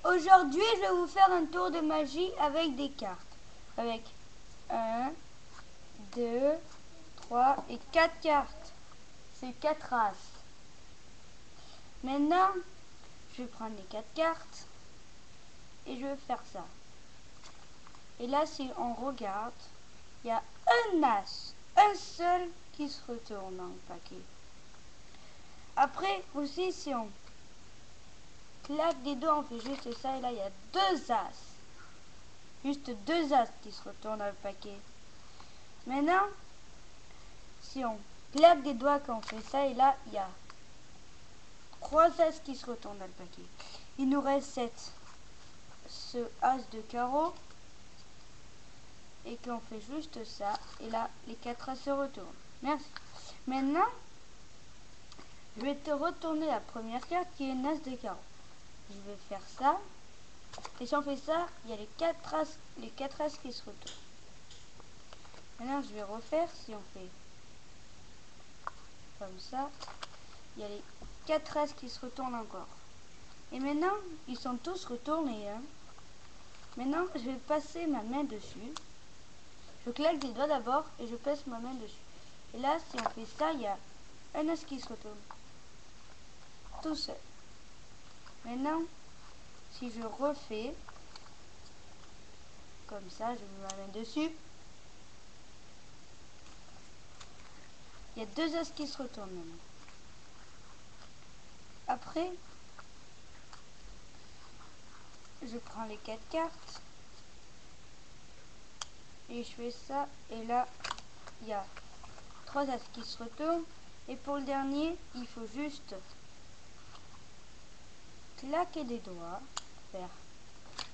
Aujourd'hui, je vais vous faire un tour de magie avec des cartes. Avec 1, 2, 3 et 4 cartes. C'est 4 races. Maintenant, je vais prendre les 4 cartes et je vais faire ça. Et là, si on regarde, il y a un as, un seul qui se retourne dans le paquet. Après, aussi, si on claque des doigts, on fait juste ça. Et là, il y a 2 as. Juste 2 as qui se retournent dans le paquet. Maintenant, si on claque des doigts quand on fait ça, et là, il y a 3 as qui se retournent dans le paquet. Il nous reste ce as de carreau. Et qu'on fait juste ça. Et là, les 4 as se retournent. Merci. Maintenant, je vais te retourner la première carte qui est une as de carreau. Je vais faire ça. Et si on fait ça, il y a les 4 as qui se retournent. Maintenant, je vais refaire. Si on fait comme ça, il y a les 4 as qui se retournent encore. Et maintenant, ils sont tous retournés. Maintenant, je vais passer ma main dessus. Je claque des doigts d'abord et je passe ma main dessus. Et là, si on fait ça, il y a un as qui se retourne. Tout seul. Maintenant, si je refais, comme ça, je mets ma main dessus. Il y a 2 as qui se retournent maintenant. Après, je prends les 4 cartes. Et je fais ça. Et là, il y a 3 as qui se retournent. Et pour le dernier, il faut juste claquer des doigts. Faire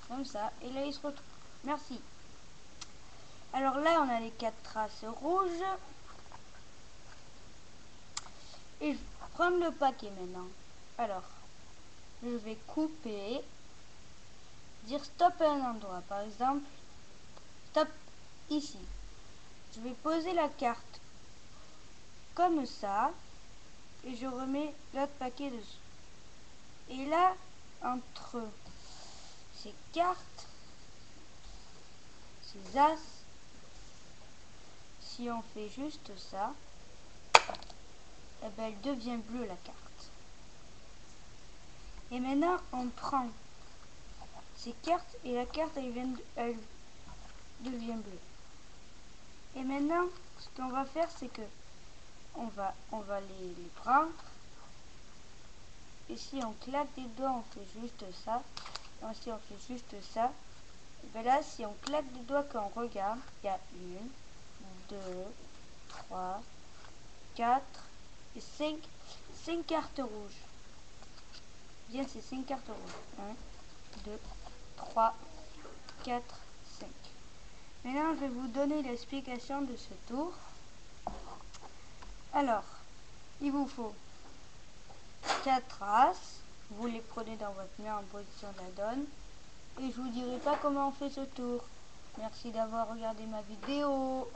comme ça. Et là, il se retourne. Merci. Alors là, on a les 4 traces rouges. Et je vais prendre le paquet maintenant. Alors, je vais couper. Dire stop à un endroit. Par exemple, stop ici. Je vais poser la carte comme ça. Et je remets l'autre paquet dessus. Et là, entre ces cartes, ces as, si on fait juste ça, eh ben, elle devient bleue la carte. Et maintenant, on prend ces cartes et la carte, elle devient bleue. Et maintenant, ce qu'on va faire, c'est que on va les prendre. Et si on claque des doigts, on fait juste ça. Et si on fait juste ça, et bien là, si on claque des doigts quand on regarde, il y a 1, 2, 3, 4 et 5 cartes rouges. Bien, c'est 5 cartes rouges. 1, 2, 3, 4, 5. Maintenant, je vais vous donner l'explication de ce tour. Alors, il vous faut 4 as. Vous les prenez dans votre main en position de la donne. Et je vous dirai pas comment on fait ce tour. Merci d'avoir regardé ma vidéo.